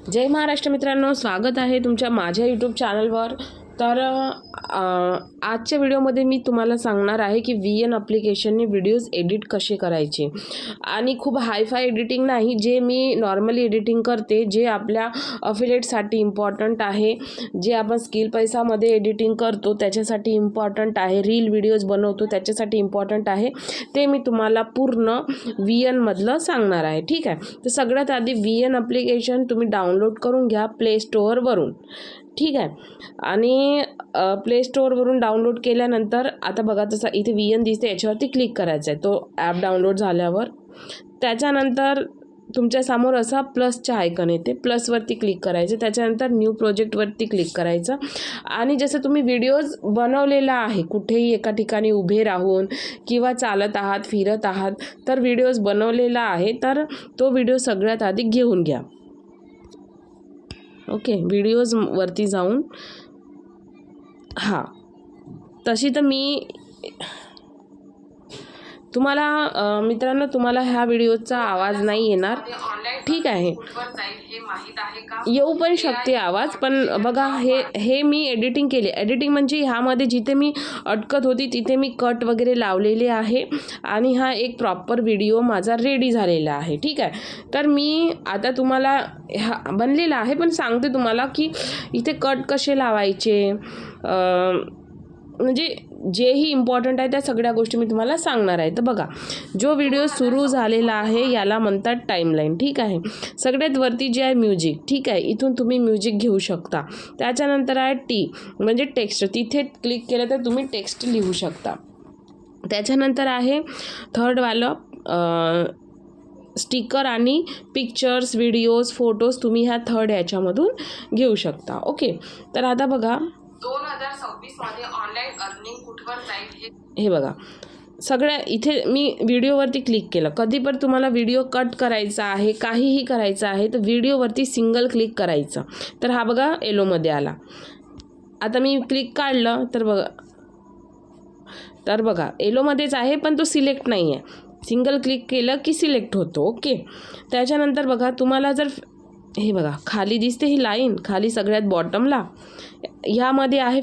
जय महाराष्ट्र मित्रांनो, स्वागत आहे तुमच्या माझ्या यूट्यूब चॅनलवर। तर आजच्या व्हिडिओमध्ये मी तुम्हाला सांगणार आहे की VN ॲप्लिकेशनने व्हिडिओज एडिट कसे करायचे आणि खूप हायफाय एडिटिंग नाही, जे मी नॉर्मली एडिटिंग करते, जे आपल्या अफिलिएटसाठी इम्पॉर्टंट आहे, जे आपण स्किल पैसामध्ये एडिटिंग करतो त्याच्यासाठी इम्पॉर्टंट आहे, रील व्हिडिओज बनवतो त्याच्यासाठी इम्पॉर्टंट आहे, ते मी तुम्हाला पूर्ण VN मधलं सांगणार आहे। ठीक आहे, तर सगळ्यात आधी VN ॲप्लिकेशन तुम्ही डाउनलोड करून घ्या प्ले स्टोअरवरून। ठीक आहे, आणि प्ले स्टोअरवरून डाउनलोड केल्यानंतर आता बघा तसं इथे VN दिसते, याच्यावरती क्लिक करायचं आहे। तो ॲप डाउनलोड झाल्यावर त्याच्यानंतर तुमच्यासमोर असा प्लसचा आयकन येते, प्लसवरती क्लिक करायचं, त्याच्यानंतर न्यू प्रोजेक्टवरती क्लिक करायचं आणि जसं तुम्ही व्हिडिओज बनवलेला आहे कुठेही एका ठिकाणी उभे राहून किंवा चालत आहात, फिरत आहात, तर व्हिडिओज बनवलेला आहे, तर तो व्हिडिओ सगळ्यात आधी घेऊन घ्या। ओके, व्हिडिओजवरती जाऊन तशी तर मी तुम्हाला मित्रांनो, तुम्हाला ह्या व्हिडिओचा आवाज नाही येणार, ठीक आहे, येऊ पण शकते आवाज, पण बघा हे मी एडिटिंग केले। एडिटिंग म्हणजे ह्यामध्ये जिथे मी अटकत होती तिथे मी कट वगैरे लावलेले आहे आणि हा एक प्रॉपर व्हिडिओ माझा रेडी झालेला आहे। ठीक आहे, तर मी आता तुम्हाला बनलेला आहे पण सांगते तुम्हाला की इथे कट कसे लावायचे, म्हणजे जेही इम्पॉर्टंट आहे त्या सगळ्या गोष्टी मी तुम्हाला सांगणार आहे। तर बघा, जो व्हिडिओ सुरू झालेला आहे याला म्हणतात टाईमलाईन। ठीक आहे, सगळ्यात वरती जे आहे म्युझिक, ठीक आहे, इथून तुम्ही म्युझिक घेऊ शकता। त्याच्यानंतर आहे टी म्हणजे टेक्स्ट, तिथे क्लिक केलं तर तुम्ही टेक्स्ट लिहू शकता। त्याच्यानंतर आहे थर्डवालं स्टिकर आणि पिक्चर्स, व्हिडिओज, फोटोज तुम्ही ह्या थर्ड याच्यामधून घेऊ शकता। ओके, तर आता बघा 2026 मध्ये ऑनलाईन अर्निंग कुठवर जाईल हे बघा, सगळ्या इथे मी व्हिडिओवरती क्लिक केलं। कधी पण तुम्हाला व्हिडिओ कट करायचा आहे, काहीही करायचं आहे, तर व्हिडिओवरती सिंगल क्लिक करायचं, तर हा बघा येलोमध्ये आला। आता मी क्लिक काढलं तर बघा येलोमध्येच आहे पण तो सिलेक्ट नाही आहे, सिंगल क्लिक केलं की सिलेक्ट होतो। ओके, त्याच्यानंतर बघा तुम्हाला जर हे बघा खाली दिसते ही लाईन, खाली सगळ्यात बॉटमला ह्यामध्ये आहे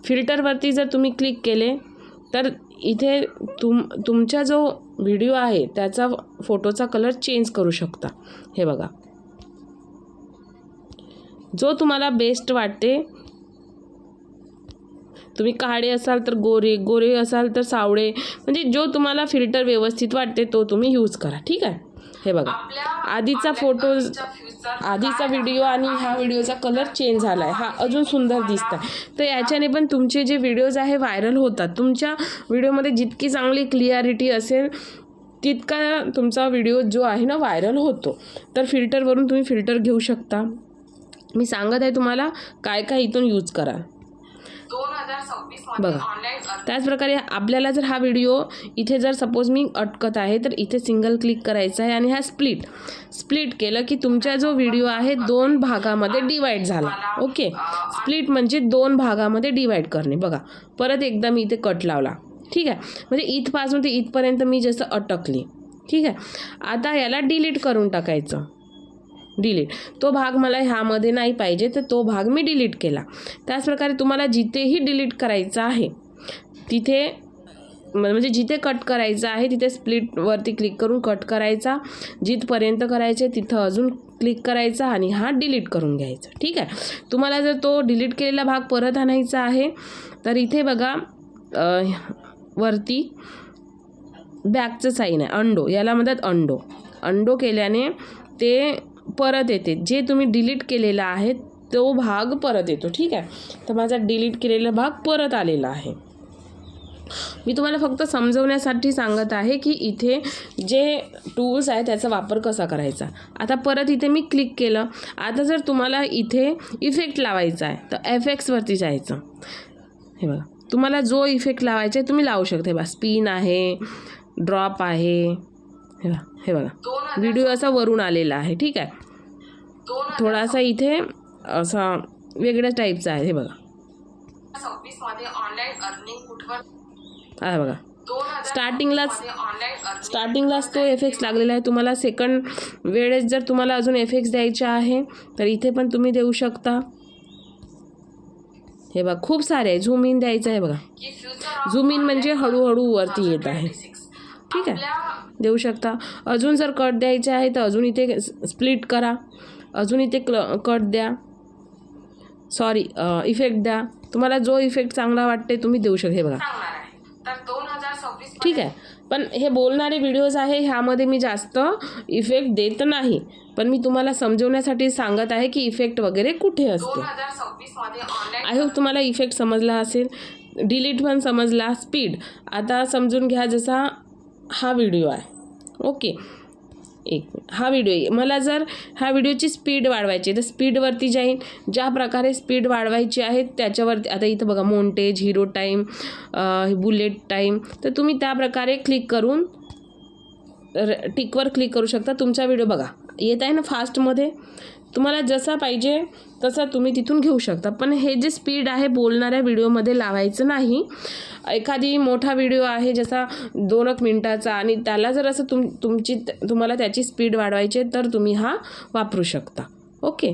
फिल्टरवरती जर तुम्ही क्लिक केले तर इथे तुमचा जो व्हिडिओ आहे त्याचा फोटोचा कलर चेंज करू शकता। हे बघा, जो तुम्हाला बेस्ट वाटते, तुम्ही काळे असाल तर गोरे असाल तर सावळे, म्हणजे जो तुम्हाला फिल्टर व्यवस्थित वाटते तो तुम्ही यूज करा। ठीक आहे, हे बघा आधीचा व्हिडिओ आणि ह्या व्हिडिओचा कलर चेंज झाला आहे, हा अजून सुंदर दिसत आहे। तर याच्याने पण तुमचे जे व्हिडिओज आहे व्हायरल होतात। तुमच्या व्हिडिओमध्ये जितकी चांगली क्लिअरिटी असेल तितका तुमचा व्हिडिओ जो आहे ना व्हायरल होतो। तर फिल्टरवरून तुम्ही फिल्टर घेऊ शकता। मी सांगत आहे तुम्हाला काय काय इथून यूज करा। बघा, त्याचप्रकारे आपल्याला जर हा व्हिडिओ इथे जर सपोज मी अटकत आहे तर इथे सिंगल क्लिक करायचं आहे आणि हा स्प्लिट केलं की तुमचा जो व्हिडिओ आहे 2 भागामध्ये डिवाइड झाला। ओके, स्प्लिट म्हणजे 2 भागामध्ये डिवाइड करणे। बघा, परत एकदा मी इथे कट लावला। ठीक आहे, म्हणजे इथपासून ते इथपर्यंत मी जसं अटकली। ठीक आहे, आता याला डिलीट करून टाकायचं। डिलीट, तो भाग मला ह्यामध्ये नाही पाहिजे तर तो भाग मी डिलीट केला। त्याचप्रकारे तुम्हाला जिथेही डिलीट करायचं आहे तिथे म्हणजे जिथे कट करायचं आहे तिथे स्प्लिटवरती क्लिक करून कट करायचा, जिथपर्यंत करायचे तिथं अजून क्लिक करायचा आणि हा डिलीट करून घ्यायचा। ठीक आहे, तुम्हाला जर तो डिलीट केलेला भाग परत आणायचा आहे तर इथे बघा वरती बॅकचं साईन आहे, अंडो, याला म्हणतात अंडो केल्याने ते परत येते, जे तुम्ही डिलीट केलेला आहे तो भाग परत येतो। ठीक आहे, तर माझा डिलीट केलेला भाग परत आलेला आहे। मी तुम्हाला फक्त समजवण्यासाठी सांगत आहे की इथे जे टूल्स आहे त्याचा वापर कसा करायचा। आता परत इथे मी क्लिक केलं। आता जर तुम्हाला इथे इफेक्ट लावायचा आहे तर एफेक्ट्सवरती जायचं। हे बघा, तुम्हाला जो इफेक्ट लावायचा आहे तुम्ही लावू शकता। हे बघा, स्पिन आहे, ड्रॉप आहे, हे बघा व्हिडिओ असा वरून आलेला आहे। ठीक आहे, थोडासा इथे असा वेगळ्या टाईपचा आहे। हे बघा, 26 मध्ये ऑनलाईन अर्निंग कुठवर आहे बघा, स्टार्टिंगलाच तो इफेक्ट्स लागलेला आहे. तुम्हाला सेकंड वेळेस जर तुम्हाला अजून इफेक्ट्स द्यायचे आहे तर इथे पण तुम्ही देऊ शकता. हे बघा खूप सारे आहे. झूम इन द्यायचं आहे बघा. झूम इन म्हणजे हळूहळू वरती येत आहे. ठीक आहे, देऊ शकता. अजून जर कट द्यायचे आहे तर अजून इथे स्प्लिट करा, अजून इथे कट द्या, सॉरी इफेक्ट द्या. तुम्हाला जो इफेक्ट चांगला वाटते तुम्ही देऊ शकता. हे बघा, ठीक आहे. पण हे बोलणारे व्हिडिओज आहे, ह्यामध्ये मी जास्त इफेक्ट देत नाही, पण मी तुम्हाला समजवण्यासाठी सांगत आहे की इफेक्ट वगैरे कुठे असते. आय होप तुम्हाला इफेक्ट समजला असेल, डिलीट पण समजला, स्पीड आता समजून घ्या. जसा हा व्हिडिओ आहे, ओके, एक हा व्हिडिओ आहे. मला जर ह्या व्हिडिओची स्पीड वाढवायची तर स्पीडवरती जाईन. ज्या प्रकारे स्पीड वाढवायची आहे त्याच्यावरती, आता इथं बघा Montez, hero time, bullet time, तर तुम्ही त्या प्रकारे क्लिक करून टिकवर क्लिक करू शकता. तुमचा व्हिडिओ बघा येत आहे ना फास्टमध्ये, तुम्हाला जसा पाहिजे तसा तुम्ही तिथून घेऊ शकता. पण हे जे स्पीड आहे बोलणाऱ्या व्हिडिओमध्ये लावायचं नाही. एखादी मोठा व्हिडिओ आहे जसा 2 मिनिटाचा आणि त्याला जर असं तुम्हाला त्याची स्पीड वाढवायची तर तुम्ही हा वापरू शकता. ओके,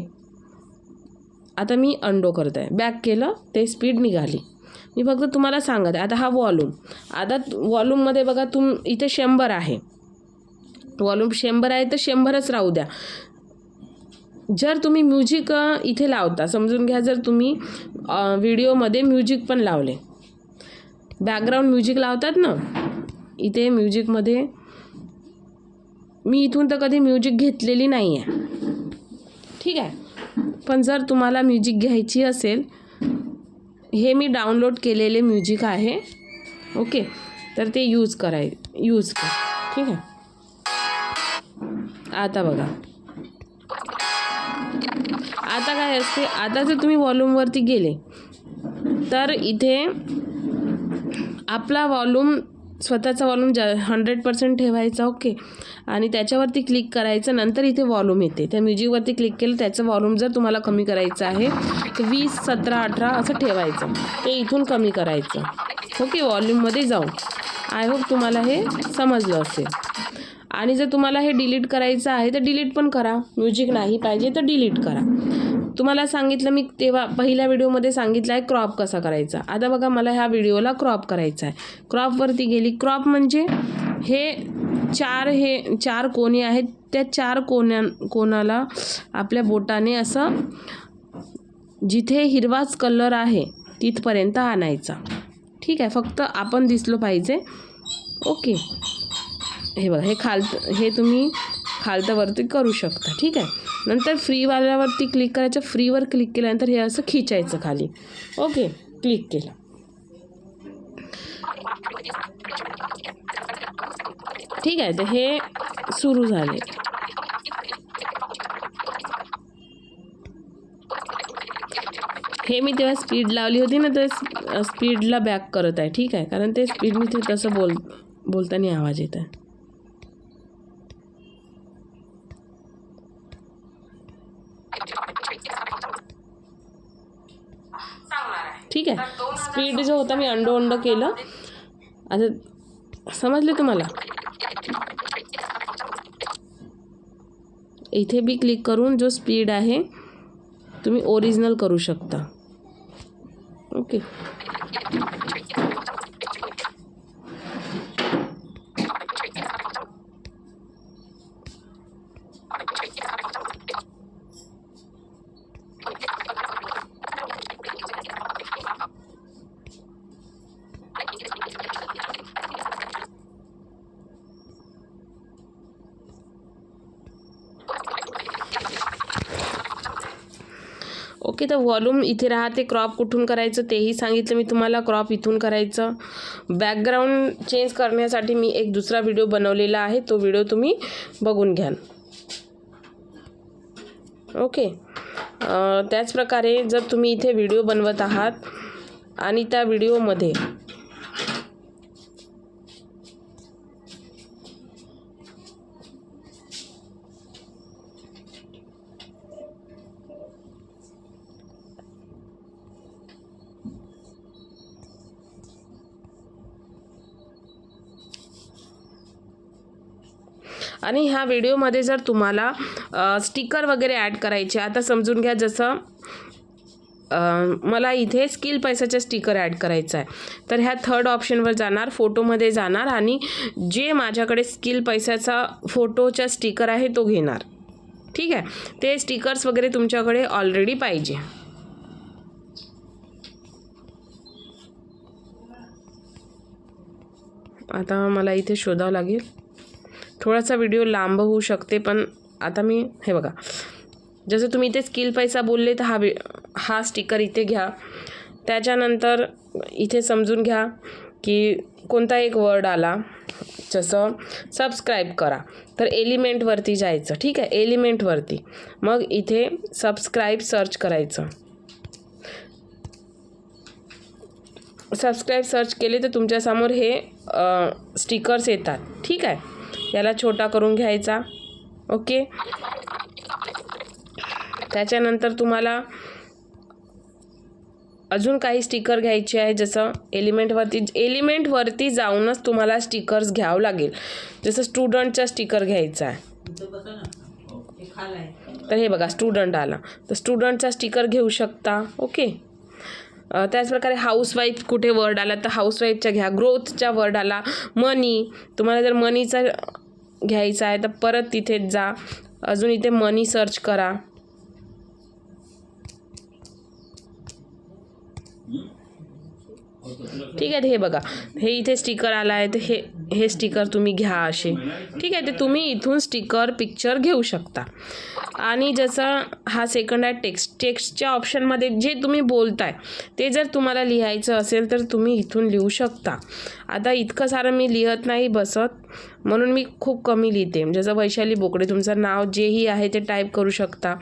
आता मी अंडो करत आहे, बॅक केलं, ते स्पीड निघाली. मी फक्त तुम्हाला सांगत आहे. आता हा वॉल्यूम, आता वॉल्यूममध्ये बघा इथे 100 आहे, वॉल्यूम 100 आहे तर 100च राहू द्या. जर तुम्ही म्युझिक इथे लावता, समजून घ्या, जर तुम्ही व्हिडिओमध्ये म्युझिक पण लावले, बॅकग्राऊंड म्युझिक लावतात ना, इथे म्युझिकमध्ये मी इथून तर कधी म्युझिक घेतलेली नाही आहे, ठीक आहे. पण जर तुम्हाला म्युझिक घ्यायची असेल, हे मी डाउनलोड केलेले म्युझिक आहे, ओके, तर ते यूज कर, ठीक आहे. आता बघा, आता काय असते, आता जर तुम्ही वॉल्यूमवरती गेले तर इथे आपला वॉल्यूम, स्वतःचा वॉल्यूम 100% ठेवायचा, ओके, आणि त्याच्यावरती क्लिक करायचं. नंतर इथे वॉल्यूम येते, त्या म्युझिकवरती क्लिक केलं, त्याचं वॉल्यूम जर तुम्हाला कमी करायचं आहे तर 20, 17, 18 असं ठेवायचं, ते इथून कमी करायचं, ओके, वॉल्यूममध्ये जाऊन. आय होप तुम्हाला हे समजलं असेल. आणि जर तुम्हाला हे डिलीट करायचं आहे तर डिलीट पण करा, म्युझिक नाही पाहिजे तर डिलीट करा. तुम्हाला सांगितलं मी तेव्हा पहिल्या व्हिडिओमध्ये सांगितलं आहे क्रॉप कसा करायचा. आता बघा मला ह्या व्हिडिओला क्रॉप करायचा आहे. क्रॉपवरती गेली. क्रॉप म्हणजे हे चार कोणी आहेत, त्या 4 कोणाला आपल्या बोटाने असं जिथे हिरवाच कलर आहे तिथपर्यंत आणायचा, ठीक आहे. फक्त आपण दिसलो पाहिजे, ओके. हे बघा, हे तुम्ही खालतवरती करू शकता, ठीक आहे. नंतर फ्रीवाल्यावरती क्लिक करायचं, फ्रीवर क्लिक केल्यानंतर हे असं खिचायचं खाली, ओके, क्लिक केलं, ठीक आहे. तर हे सुरू झाले. हे मी तेव्हा स्पीड लावली होती ना, तर स्पीडला बॅक करत आहे, ठीक आहे, कारण ते स्पीड मी ते तसं बोलताना आवाज येत आहे. ठीक आहे. स्पीड जो होता मी अंडो केलं. आता समजले तुम्हाला. इथे बी क्लिक करून जो स्पीड आहे तुम्ही ओरिजिनल करू शकता, ओके. ओके, तर वॉल्यूम इथे राहते. क्रॉप कुठून करायचं तेही सांगितलं मी तुम्हाला. क्रॉप इथून करायचं. बॅकग्राऊंड चेंज करण्यासाठी मी एक दुसरा व्हिडिओ बनवलेला आहे, तो व्हिडिओ तुम्ही बघून घ्या, ओके. त्याचप्रकारे जर तुम्ही इथे व्हिडिओ बनवत आहात आणि त्या व्हिडिओमध्ये आणि ह्या व्हिडिओमध्ये जर तुम्हाला स्टिकर वगैरे ॲड करायचे, आता समजून घ्या जसं मला इथे स्किल पैसाचा स्टिकर ॲड करायचा आहे, तर ह्या थर्ड ऑप्शनवर जाणार, फोटोमध्ये जाणार आणि जे माझ्याकडे स्किल पैसाचा फोटोचा स्टिकर आहे तो घेणार. ठीक आहे, ते स्टिकर्स वगैरे तुमच्याकडे ऑलरेडी पाहिजे. आता मला इथे शोधावं लागेल, थोडासा व्हिडिओ लांब होऊ शकते, पण आता मी हे बघा, जसं तुम्ही इथे स्किल पैसा बोलले तर हा स्टिकर इथे घ्या. त्याच्यानंतर इथे समजून घ्या की कोणता एक वर्ड आला, जसं सबस्क्राईब करा, तर एलिमेंटवरती जायचं. ठीक आहे, एलिमेंटवरती मग इथे सबस्क्राईब सर्च करायचं. सबस्क्राईब सर्च केले तर तुमच्यासमोर हे स्टिकर्स येतात. ठीक आहे, याला छोटा करून घ्यायचा. ओके, त्याच्यानंतर तुम्हाला अजून काही स्टिकर घ्यायचे आहे, जसं एलिमेंटवरती जाऊनच तुम्हाला स्टिकर्स घ्यावं लागेल. जसं स्टुडंटचा स्टिकर घ्यायचा आहे, तर हे बघा स्टुडंट आला, तर स्टुडंटचा स्टिकर घेऊ शकता. ओके, त्याचप्रकारे हाऊसवाईफ कुठे वर्ड आला तर हाऊसवाईफचा घ्या. ग्रोथचा वर्ड आला, मनी, तुम्हाला जर मनीचा घ्यायचा आहे तर परत तिथेच जा, अजून इथे मनी सर्च करा. ठीक आहे, हे बघा हे इथे स्टिकर आला आहे, तर हे स्टिकर तुम्ही घ्या असे. ठीक आहे, ते तुम्ही इथून स्टिकर पिक्चर घेऊ शकता. आणि जसं हा सेकंड आहे टेक्स्टच्या ऑप्शनमध्ये जे तुम्ही बोलताय ते जर तुम्हाला लिहायचं असेल तर तुम्ही इथून लिहू शकता. आता इतकं सारं मी लिहत नाही बसत, म्हणून मी खूप कमी लिहिते. जसं वैशाली बोकडे, तुमचं नाव जेही आहे ते टाईप करू शकता.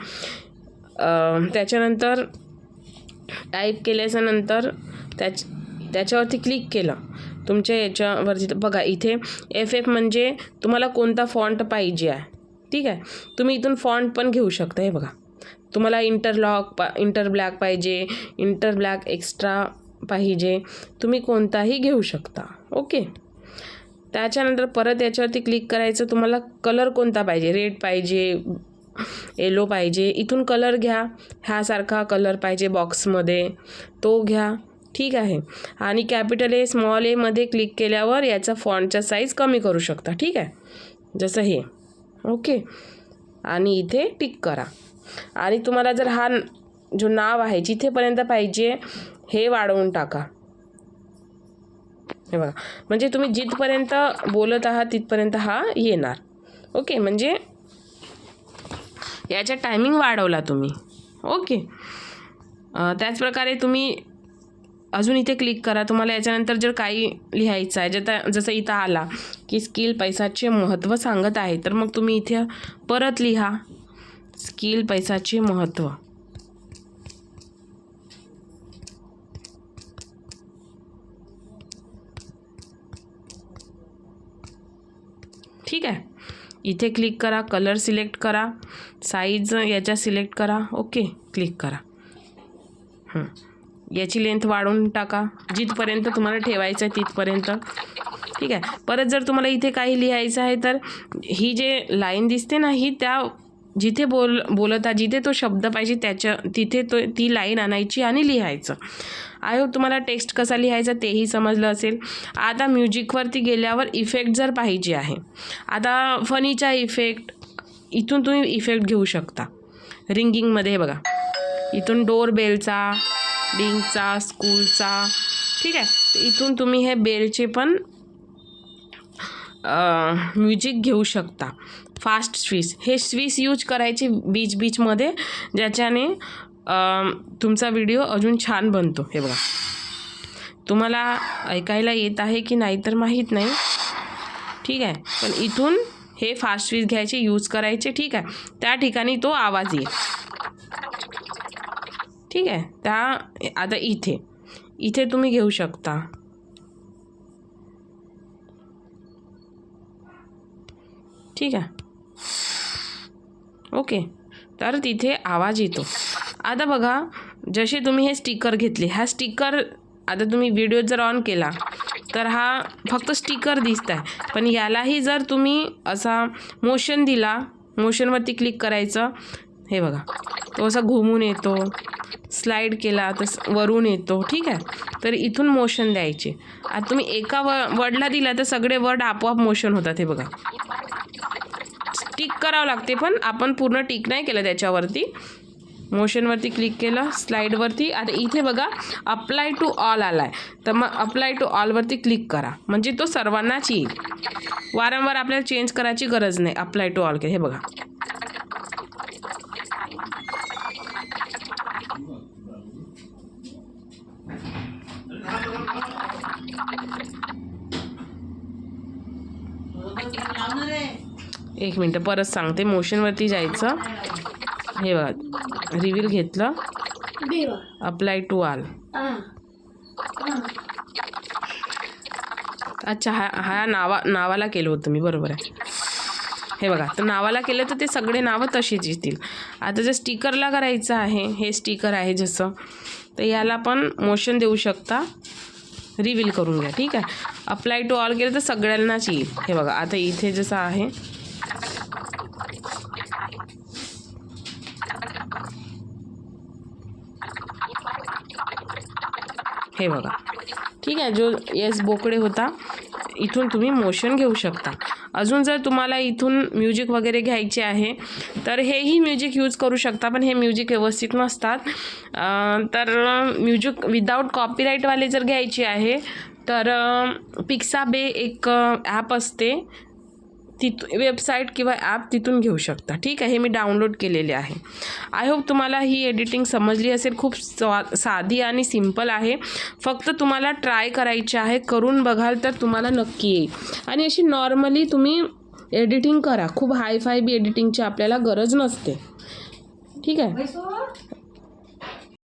त्याच्यानंतर टाईप केल्याच्यानंतर त्याच्यावरती क्लिक केलं तुमच्या याच्यावरती, बघा इथे FF म्हणजे तुम्हाला कोणता फॉन्ट पाहिजे आहे. ठीक आहे, तुम्ही इथून फॉन्ट पण घेऊ शकता. हे बघा, तुम्हाला इंटर ब्लॅक पाहिजे, इंटर ब्लॅक एक्स्ट्रा पाहिजे, तुम्ही कोणताही घेऊ शकता. ओके, त्याच्यानंतर परत याच्यावरती क्लिक करायचं. तुम्हाला कलर कोणता पाहिजे, रेड पाहिजे, येलो पाहिजे, इथून कलर घ्या. ह्यासारखा कलर पाहिजे बॉक्समध्ये, तो घ्या. ठीक आहे, आणि capital A small A click केल्यावर याचा फॉन्टचा साईज कमी करू शकता. ठीक आहे, जसं हे. ओके, आणि इथे टिक करा. आणि तुम्हाला जर हा जो नाव आहे जिथेपर्यंत पाहिजे हे वाढवून टाका. हे बघा, म्हणजे तुम्ही जिथपर्यंत बोलत आहात तिथपर्यंत हा येणार. ओके, म्हणजे याचा टायमिंग वाढवला तुम्ही. ओके, त्याचप्रकारे तुम्ही अजून इथे क्लिक करा. तुम्हाला याच्यानंतर जर काही लिहायचं आहे, जसं इथं आला की स्किल पैसाचे महत्त्व सांगत आहे, तर मग तुम्ही इथे परत लिहा स्किल पैसाचे महत्त्व. ठीक आहे, इथे क्लिक करा, कलर सिलेक्ट करा, साईज याच्या सिलेक्ट करा. ओके, क्लिक करा. याची लेंथ वाढवून टाका जिथपर्यंत तुम्हाला ठेवायचं आहे तिथपर्यंत. ठीक आहे, परत जर तुम्हाला इथे काही लिहायचं आहे तर ही जे लाईन दिसते ना, ही त्या जिथे बोलत आहे, जिथे तो शब्द पाहिजे तिथे ती लाईन आणायची आणि लिहायचं. आय होप तुम्हाला टेक्स्ट कसा लिहायचा तेही समजलं असेल. आता म्युझिकवरती गेल्यावर इफेक्ट जर पाहिजे आहे, आता फनीचा इफेक्ट, इथून तुम्ही इफेक्ट घेऊ शकता. रिंगिंगमध्ये बघा, इथून डोर बेलचा, डिंगचा, स्कूलचा. ठीक आहे, इथून तुम्ही हे बेलचे पण म्युझिक घेऊ शकता. फास्ट स्विच, हे स्विच यूज करायचे बीचमध्ये, ज्याच्याने तुमचा व्हिडिओ अजून छान बनतो. हे बघा, तुम्हाला ऐकायला येत आहे की नाही तर माहीत नाही. ठीक आहे, पण इथून हे फास्ट स्विच घ्यायचे, यूज करायचे. ठीक आहे, त्या ठिकाणी तो आवाज येईल. ठीक आहे, आता इथे तुम्ही घेऊ शकता. ठीक आहे, ओके, तर तिथे आवाज येतो. आता बघा, जसे तुम्ही हे स्टिकर घेतले, हा स्टिकर आता तुम्ही व्हिडिओ जर ऑन केला तर हा फक्त स्टिकर दिसत आहे, पण यालाही जर तुम्ही असा मोशन दिला, मोशनवरती क्लिक करायचं, हे बघा तो असा घुमून येतो, स्लाईड केला तर वरून येतो. ठीक आहे, तर इथून मोशन द्यायचे. आता तुम्ही एका वर्डला दिला तर सगळे वर्ड आपोआप मोशन होतात. हे बघा, टिक करावं लागते, पण आपण पूर्ण टिक नाही केलं त्याच्यावरती. मोशनवरती क्लिक केलं, स्लाईडवरती. आता इथे बघा अप्लाय टू ऑल आला आहे, तर मग अप्लाय टू ऑलवरती क्लिक करा, म्हणजे तो सर्वांनाच येईल. वारंवार आपल्याला चेंज करायची गरज नाही. अप्लाय टू ऑल, हे बघा. एक मिनटं परत सांगते. मोशनवरती जायचं, हे बघा रिव्हील घेतलं, अप्लाय टू ऑल. अच्छा, हा नावाला केलं होतं मी, बरोबर आहे. हे बघा, तर नावाला केलं तर ते सगळे नावं तशीच येतील. आता जर स्टिकरला करायचं आहे, हे स्टिकर आहे जसं, तर याला पण मोशन देऊ शकता, रिव्हील करून घ्या. ठीक आहे, अप्लाय टू ऑल केलं तर सगळ्यांनाच येईल. हे बघा, आता इथे जसं आहे हे बघा. ठीक आहे, जो येस बोकडे होता इथून तुम्ही मोशन घेऊ शकता. अजून जर तुम्हाला इथून म्युझिक वगैरे घ्यायचे आहे तर हेही म्युझिक यूज करू शकता, पण हे म्युझिक व्यवस्थित नसतात. तर म्युझिक विदाऊट कॉपीराईटवाले जर घ्यायचे आहे तर पिक्साबे एक ॲप असते, वेबसाईट किंवा ॲप, तिथून घेऊ शकता. ठीक आहे, हे मी डाउनलोड केलेले आहे. आय होप तुम्हाला ही एडिटिंग समजली असेल. खूप साधी आणि सिंपल आहे. फक्त तुम्हाला ट्राय करायची आहे, करून बघाल तर तुम्हाला नक्की येईल. आणि अशी नॉर्मली तुम्ही एडिटिंग करा, खूप हाय फाय बी एडिटिंगची आपल्याला गरज नसते. ठीक आहे.